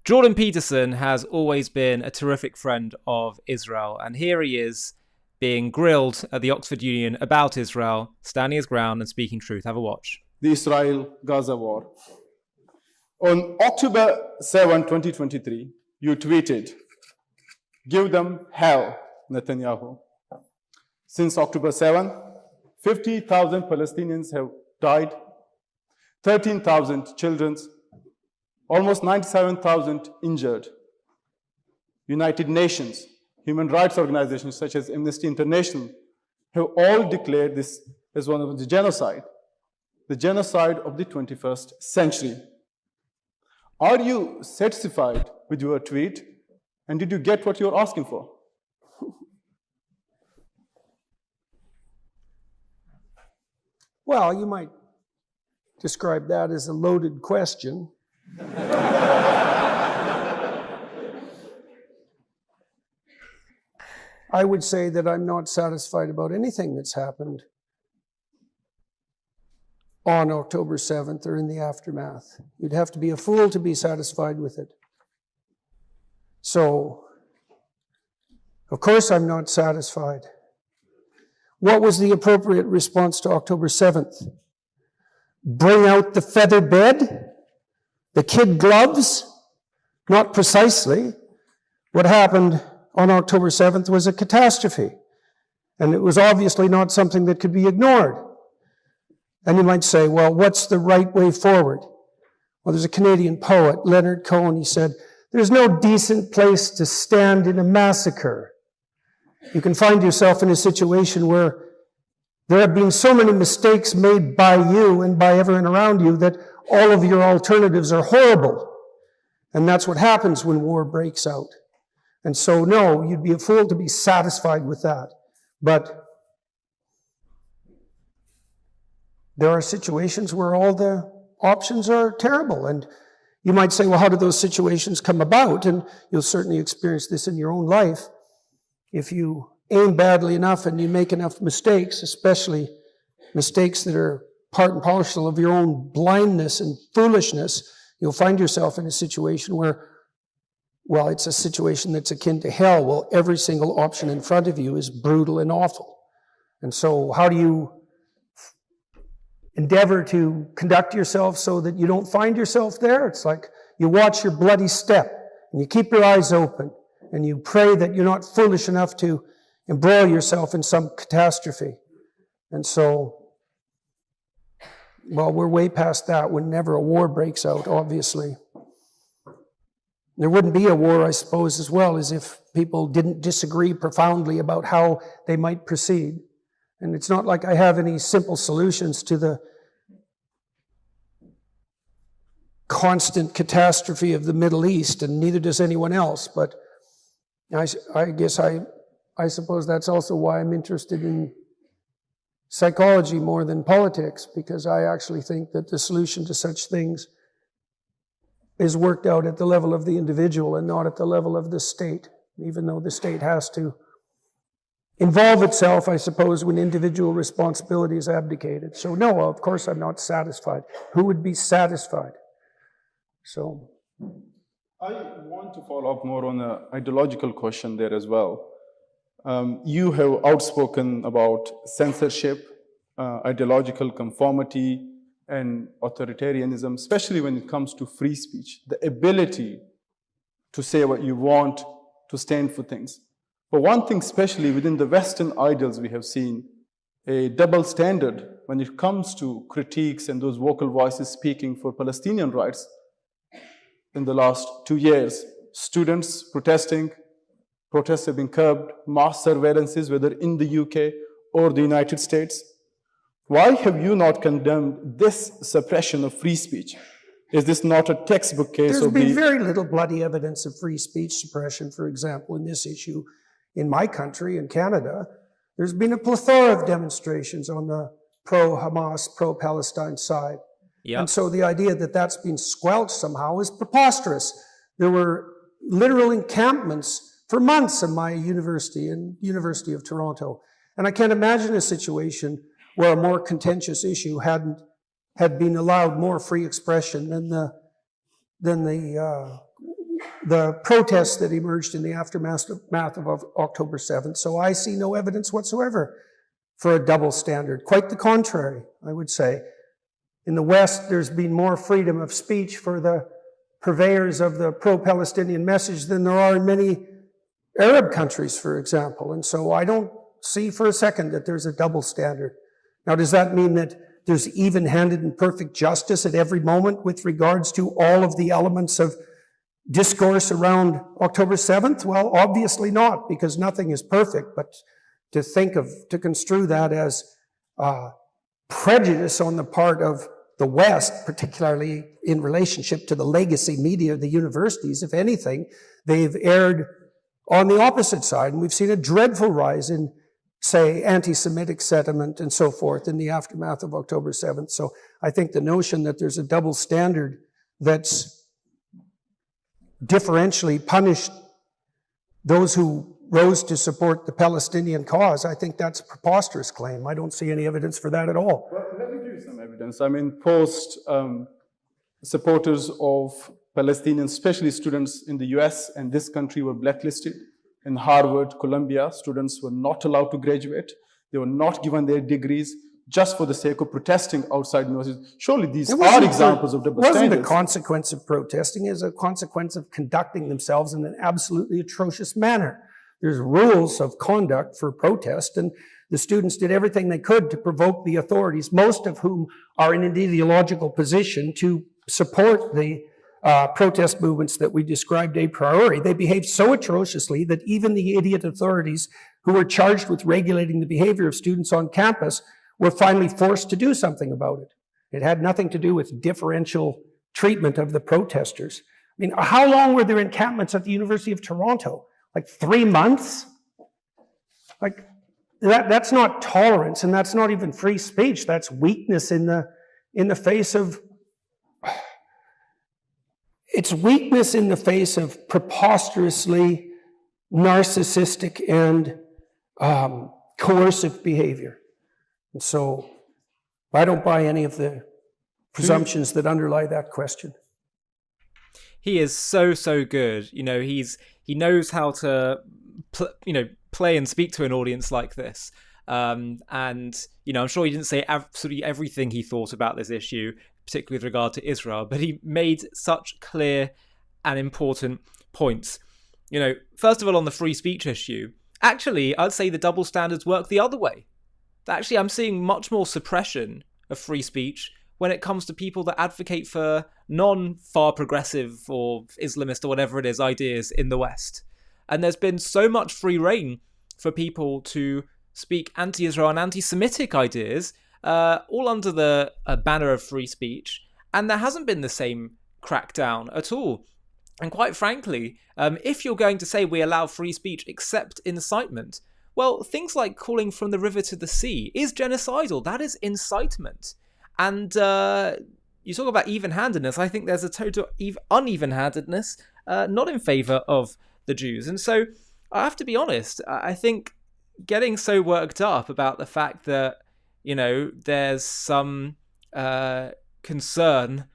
Jordan Peterson has always been a terrific friend of Israel, and here he is being grilled at the Oxford Union about Israel, standing his ground and speaking truth. Have a watch. The Israel-Gaza war. On October 7, 2023, you tweeted, "Give them hell, Netanyahu." Since October 7, 50,000 Palestinians have died, 13,000 children, almost 97,000 injured. United Nations, human rights organizations such as Amnesty International have all declared this as one of the genocide of the 21st century. Are you satisfied with your tweet? And did you get what you're asking for? Well, you might describe that as a loaded question. I would say that I'm not satisfied about anything that's happened on October 7th or in the aftermath. You'd have to be a fool to be satisfied with it. So, of course I'm not satisfied. What was the appropriate response to October 7th? Bring out the feather bed? The kid gloves? Not precisely. What happened on October 7th was a catastrophe. And it was obviously not something that could be ignored. And you might say, well, what's the right way forward? Well, there's a Canadian poet, Leonard Cohen, he said, "There's no decent place to stand in a massacre." You can find yourself in a situation where there have been so many mistakes made by you and by everyone around you that all of your alternatives are horrible. And that's what happens when war breaks out. And so, no, you'd be a fool to be satisfied with that. But there are situations where all the options are terrible. And you might say, well, how do those situations come about? And you'll certainly experience this in your own life. If you aim badly enough and you make enough mistakes, especially mistakes that are part and parcel of your own blindness and foolishness, you'll find yourself in a situation where, well, it's a situation that's akin to hell. Well, every single option in front of you is brutal and awful. And so how do you endeavor to conduct yourself so that you don't find yourself there? It's like you watch your bloody step and you keep your eyes open and you pray that you're not foolish enough to embroil yourself in some catastrophe. And so, well, we're way past that whenever a war breaks out, obviously. There wouldn't be a war, I suppose, as well, as if people didn't disagree profoundly about how they might proceed. And it's not like I have any simple solutions to the constant catastrophe of the Middle East, and neither does anyone else. But I guess I suppose that's also why I'm interested in psychology more than politics, because I actually think that the solution to such things is worked out at the level of the individual and not at the level of the state, even though the state has to involve itself, I suppose, when individual responsibility is abdicated. So no, of course I'm not satisfied. Who would be satisfied? So I want to follow up more on an ideological question there as well. You have outspoken about censorship, ideological conformity, and authoritarianism, especially when it comes to free speech, the ability to say what you want, to stand for things. But one thing, especially within the Western ideals, we have seen a double standard when it comes to critiques and those vocal voices speaking for Palestinian rights. In the last 2 years, students protesting, protests have been curbed, mass surveillances, whether in the UK or the United States. Why have you not condemned this suppression of free speech? Is this not a textbook case there's of been very little bloody evidence of free speech suppression, for example, in this issue. In my country, in Canada, there's been a plethora of demonstrations on the pro-Hamas, pro-Palestine side. Yep. And so the idea that that's been squelched somehow is preposterous. There were literal encampments for months in my university, in University of Toronto. And I can't imagine a situation where a more contentious issue had been allowed more free expression than the the protests that emerged in the aftermath of October 7th. So I see no evidence whatsoever for a double standard. Quite the contrary, I would say. In the West, there's been more freedom of speech for the purveyors of the pro-Palestinian message than there are in many Arab countries, for example. And so I don't see for a second that there's a double standard. Now, does that mean that there's even-handed and perfect justice at every moment with regards to all of the elements of discourse around October 7th? Well, obviously not, because nothing is perfect. But to construe that as prejudice on the part of the West, particularly in relationship to the legacy media of the universities, if anything, they've erred on the opposite side. And we've seen a dreadful rise in, say, anti-Semitic sentiment and so forth in the aftermath of October 7th. So I think the notion that there's a double standard that's differentially punished those who rose to support the Palestinian cause, I think that's a preposterous claim. I don't see any evidence for that at all. Well, let me give you some evidence. I mean, supporters of Palestinians, especially students in the US and this country, were blacklisted. In Harvard, Columbia, students were not allowed to graduate. They were not given their degrees just for the sake of protesting outside universities. Surely these are examples of double standards. It wasn't a consequence of protesting. It was a consequence of conducting themselves in an absolutely atrocious manner. There's rules of conduct for protest, and the students did everything they could to provoke the authorities, most of whom are in an ideological position to support the protest movements that we described a priori. They behaved so atrociously that even the idiot authorities who were charged with regulating the behavior of students on campus were finally forced to do something about it. It had nothing to do with differential treatment of the protesters. I mean, how long were there encampments at the University of Toronto? Like 3 months? Like, that's not tolerance, and that's not even free speech. That's weakness in the face of... It's weakness in the face of preposterously narcissistic and coercive behavior. And so I don't buy any of the presumptions that underlie that question. He is so good. You know, he knows how to play and speak to an audience like this. And you know, I'm sure he didn't say absolutely everything he thought about this issue, particularly with regard to Israel, but he made such clear and important points. You know, first of all, on the free speech issue, actually, I'd say the double standards work the other way. Actually, I'm seeing much more suppression of free speech when it comes to people that advocate for non-far progressive or Islamist or whatever it is ideas in the West. And there's been so much free reign for people to speak anti-Israel and anti-Semitic ideas, all under the banner of free speech, and there hasn't been the same crackdown at all. And quite frankly, if you're going to say we allow free speech except incitement, well, things like calling from the river to the sea is genocidal. That is incitement. And you talk about even-handedness. I think there's a total uneven-handedness, not in favour of the Jews. And so I have to be honest, I think getting so worked up about the fact that, you know, there's some concern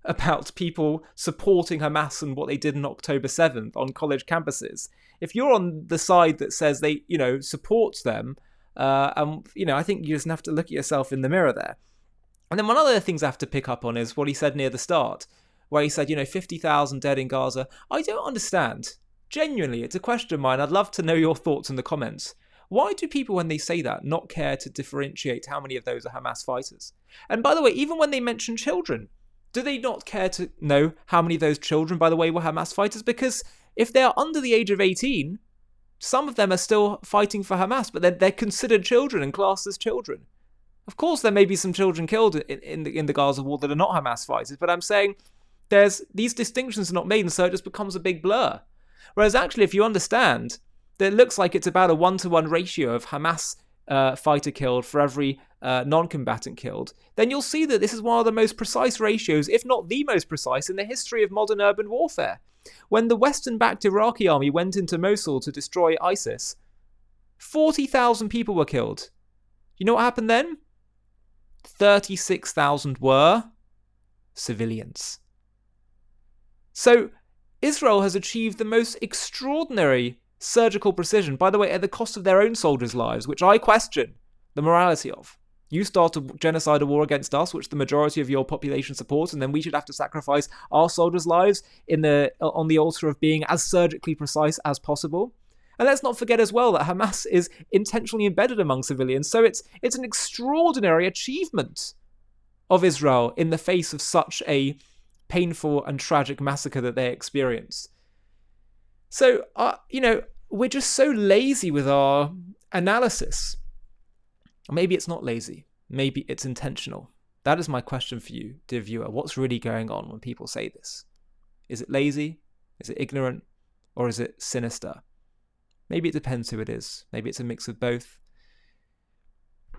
about people supporting Hamas and what they did on October 7th on college campuses. If you're on the side that says they, you know, supports them, you know, I think you just have to look at yourself in the mirror there. And then one of the other things I have to pick up on is what he said near the start, where he said, you know, 50,000 dead in Gaza. I don't understand. Genuinely, it's a question of mine. I'd love to know your thoughts in the comments. Why do people, when they say that, not care to differentiate how many of those are Hamas fighters? And by the way, even when they mention children, do they not care to know how many of those children, by the way, were Hamas fighters? Because if they are under the age of 18, some of them are still fighting for Hamas, but they're considered children and classed as children. Of course, there may be some children killed in the Gaza war that are not Hamas fighters, but I'm saying these distinctions are not made, and so it just becomes a big blur. Whereas actually, if you understand that it looks like it's about a 1-to-1 ratio of Hamas fighter killed for every non-combatant killed, then you'll see that this is one of the most precise ratios, if not the most precise, in the history of modern urban warfare. When the Western-backed Iraqi army went into Mosul to destroy ISIS, 40,000 people were killed. You know what happened then? 36,000 were civilians. So Israel has achieved the most extraordinary surgical precision, by the way, at the cost of their own soldiers' lives, which I question the morality of. You start a genocide, a war against us, which the majority of your population supports, and then we should have to sacrifice our soldiers' lives on the altar of being as surgically precise as possible. And let's not forget as well that Hamas is intentionally embedded among civilians, so it's an extraordinary achievement of Israel in the face of such a painful and tragic massacre that they experienced. So, we're just so lazy with our analysis. Maybe it's not lazy. Maybe it's intentional. That is my question for you, dear viewer. What's really going on when people say this? Is it lazy? Is it ignorant? Or is it sinister? Maybe it depends who it is. Maybe it's a mix of both.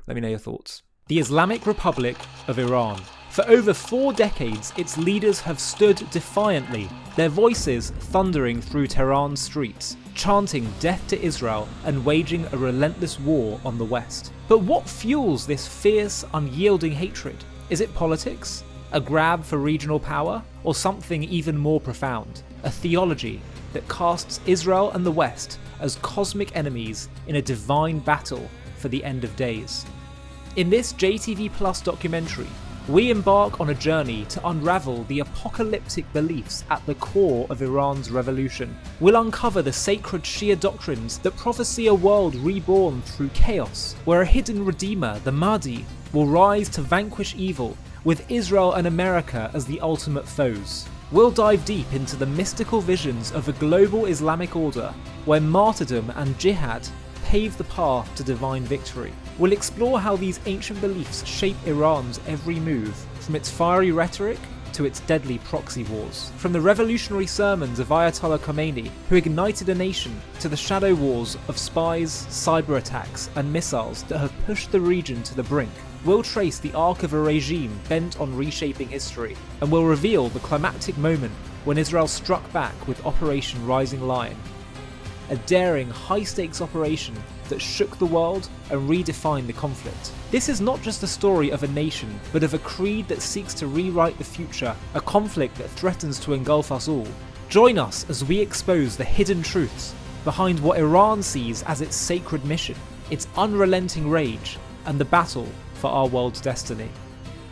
Let me know your thoughts. The Islamic Republic of Iran. For over 4 decades, its leaders have stood defiantly, their voices thundering through Tehran's streets, chanting death to Israel and waging a relentless war on the West. But what fuels this fierce, unyielding hatred? Is it politics? A grab for regional power? Or something even more profound? A theology that casts Israel and the West as cosmic enemies in a divine battle for the end of days. In this JTV Plus documentary, we embark on a journey to unravel the apocalyptic beliefs at the core of Iran's revolution. We'll uncover the sacred Shia doctrines that prophesy a world reborn through chaos, where a hidden redeemer, the Mahdi, will rise to vanquish evil, with Israel and America as the ultimate foes. We'll dive deep into the mystical visions of a global Islamic order, where martyrdom and jihad pave the path to divine victory. We'll explore how these ancient beliefs shape Iran's every move, from its fiery rhetoric to its deadly proxy wars. From the revolutionary sermons of Ayatollah Khomeini, who ignited a nation, to the shadow wars of spies, cyber attacks, and missiles that have pushed the region to the brink. We'll trace the arc of a regime bent on reshaping history, and we'll reveal the climactic moment when Israel struck back with Operation Rising Lion. A daring, high-stakes operation that shook the world and redefined the conflict. This is not just a story of a nation, but of a creed that seeks to rewrite the future, a conflict that threatens to engulf us all. Join us as we expose the hidden truths behind what Iran sees as its sacred mission, its unrelenting rage, and the battle for our world's destiny.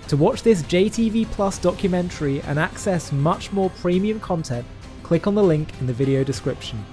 To watch this JTV Plus documentary and access much more premium content, click on the link in the video description.